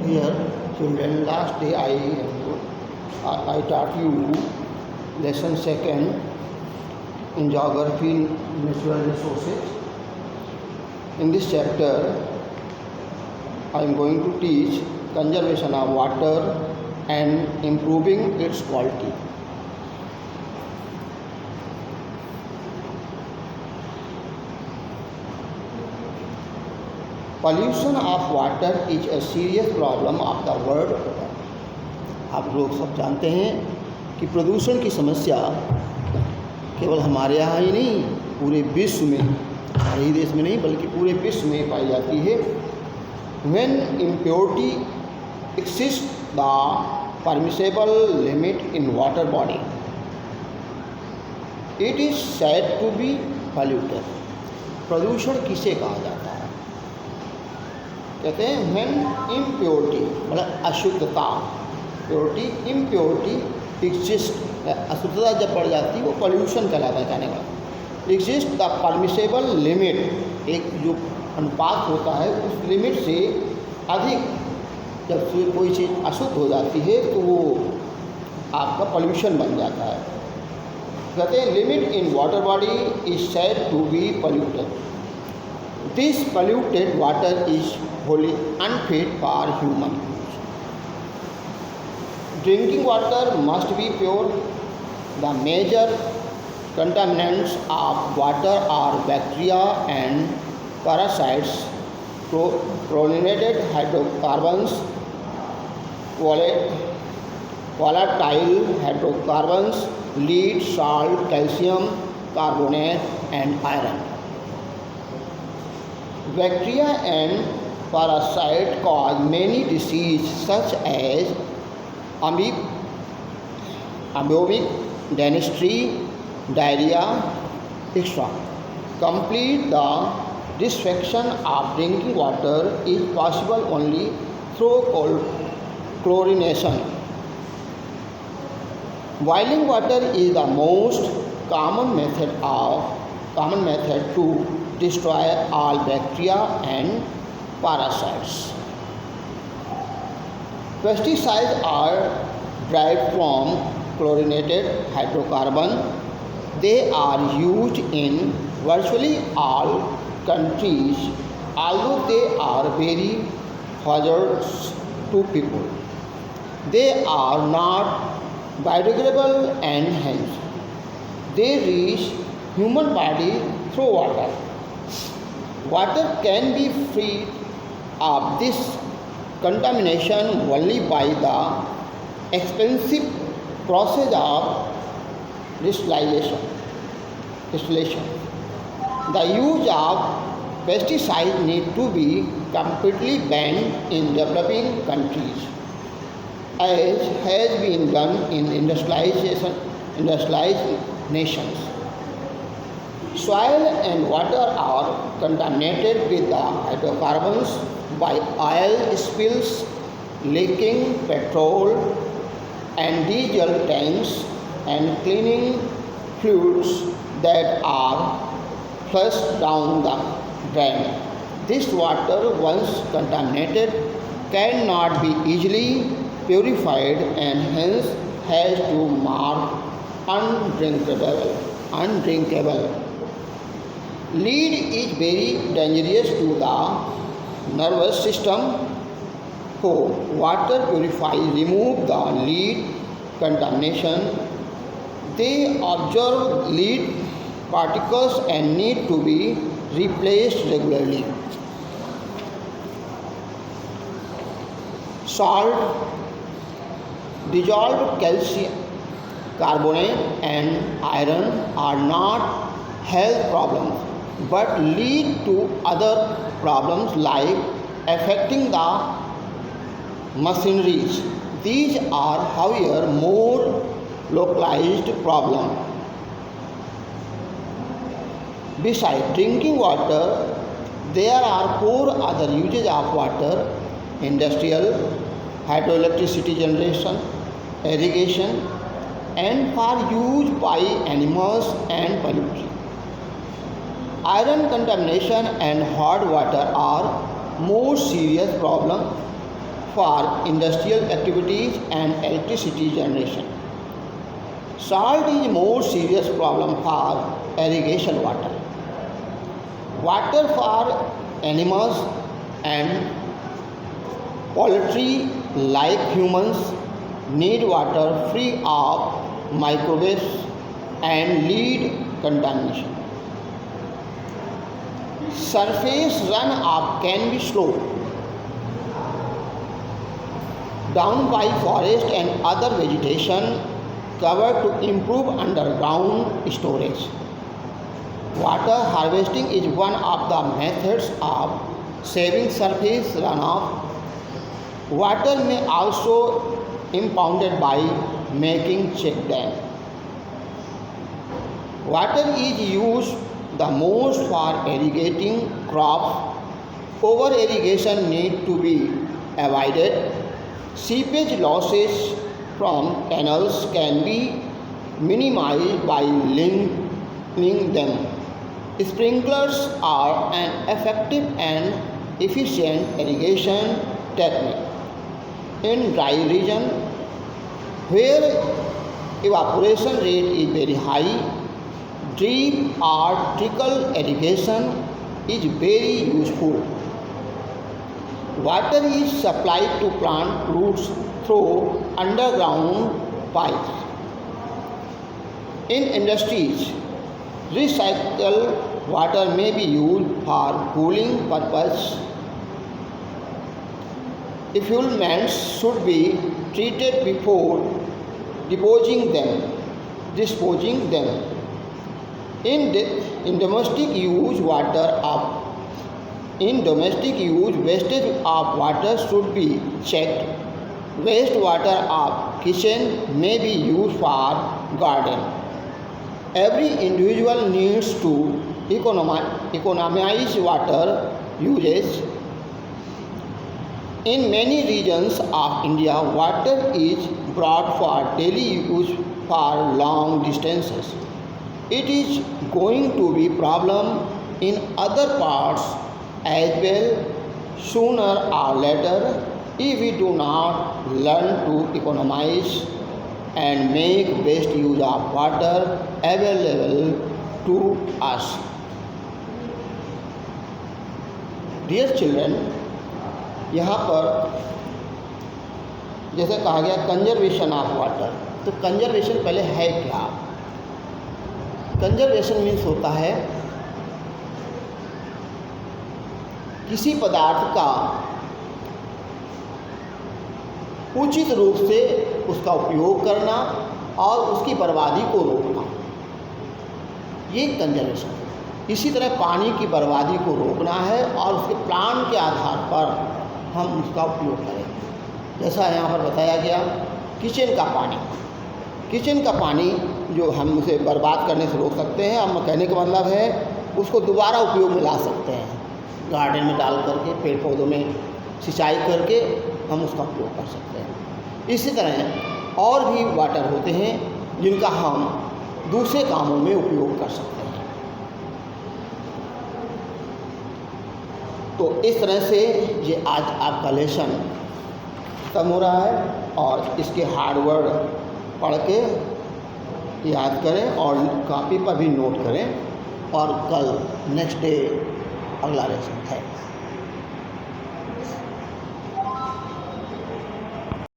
Here, children, last day I taught you lesson second in geography, natural resources. In this chapter, I am going to teach conservation of water and improving its quality. Pollution of water is a serious problem of the world. आप लोग सब जानते हैं कि प्रदूषण की समस्या केवल हमारे यहाँ ही नहीं, पूरे विश्व में, हमारे ही देश में नहीं बल्कि पूरे विश्व में पाई जाती है. When impurity exceeds the permissible limit in water body, it is said to be polluted. प्रदूषण किसे कहा जाता है? कहते हैं when impurity मतलब अशुद्धता, प्योरिटी इम्प्योरिटी एग्जिस्ट, अशुद्धता जब बढ़ जाती है वो पॉल्यूशन कहलाता है. कहने का एग्जिस्ट द परमिसेबल लिमिट, एक जो अनुपात होता है उस लिमिट से अधिक जब फिर कोई चीज़ अशुद्ध हो जाती है तो वो आपका पॉल्यूशन बन जाता है. कहते हैं limit in water body is said to be polluted. This polluted water is wholly unfit for human use. Drinking water must be pure. The major contaminants of water are bacteria and parasites, chlorinated hydrocarbons, volatile hydrocarbons, lead, salt, calcium carbonate, and iron. Bacteria and parasites cause many diseases such as amoebic dentistry, diarrhea, etc. Complete the disinfection of drinking water is possible only through chlorination. Boiling water is the most common method to destroy all bacteria and parasites. Pesticides are derived from chlorinated hydrocarbon. They are used in virtually all countries, although they are very hazardous to people. They are not biodegradable and hence they reach human body through water. Water can be free of this contamination only by the expensive process of distillation. The use of pesticides need to be completely banned in developing countries, as has been done in industrialized nations. Soil and water are contaminated with the hydrocarbons by oil spills, leaking petrol and diesel tanks, and cleaning fluids that are flushed down the drain. This water, once contaminated, cannot be easily purified and hence has to mark undrinkable. Lead is very dangerous to the nervous system. So, water purifiers remove the lead contamination. They absorb lead particles and need to be replaced regularly. Salt, dissolved calcium carbonate, and iron are not health problems but lead to other problems like affecting the machineries. These are, however, more localized problems. Besides drinking water, there are 4 other uses of water: industrial, hydroelectricity generation, irrigation, and for use by animals and pollutants. Iron contamination and hard water are more serious problems for industrial activities and electricity generation. Salt is a more serious problem for irrigation water. Water for animals and poultry like humans need water free of microwaves and lead contamination. Surface runoff can be slowed down by forest and other vegetation cover to improve underground storage. Water harvesting is one of the methods of saving surface runoff. Water may also impounded by making check dam. Water is used the most for irrigating crops. Over irrigation need to be avoided. Seepage losses from canals can be minimized by lining them. Sprinklers are an effective and efficient irrigation technique. In dry region where evaporation rate is very high, drip or trickle irrigation is very useful. Water is supplied to plant roots through underground pipes. In industries, recycled water may be used for cooling purpose. Effluents should be treated before disposing them. In domestic use, wastage of water should be checked. Wastewater of kitchen may be used for garden. Every individual needs to economize water usage. In many regions of India, water is brought for daily use for long distances. It is going to be a problem in other parts as well sooner or later if we do not learn to economize and make best use of water available to us. Dear children, यहाँ पर जैसे कहा गया conservation of water, तो conservation पहले है क्या? Conservation means होता है किसी पदार्थ का उचित रूप से उसका उपयोग करना और उसकी बर्बादी को रोकना, ये कंजर्वेशन है। इसी तरह पानी की बर्बादी को रोकना है और उसके प्लान के आधार पर हम उसका उपयोग करें। जैसा यहाँ पर बताया गया, किचन का पानी जो हम उसे बर्बाद करने से रोक सकते हैं। अब कहने का मतलब है उसको दोबारा उपयोग में ला सकते हैं, गार्डन में डाल करके, पेड़ पौधों में सिंचाई करके हम उसका उपयोग कर सकते हैं। इसी तरह और भी वाटर होते हैं जिनका हम दूसरे कामों में उपयोग कर सकते हैं। तो इस तरह से ये आज आपका लेसन खत्म हो रहा है और इसके हार्ड वर्ड पढ़ के याद करें और कॉपी पर भी नोट करें और कल नेक्स्ट डे अगला लेसन है।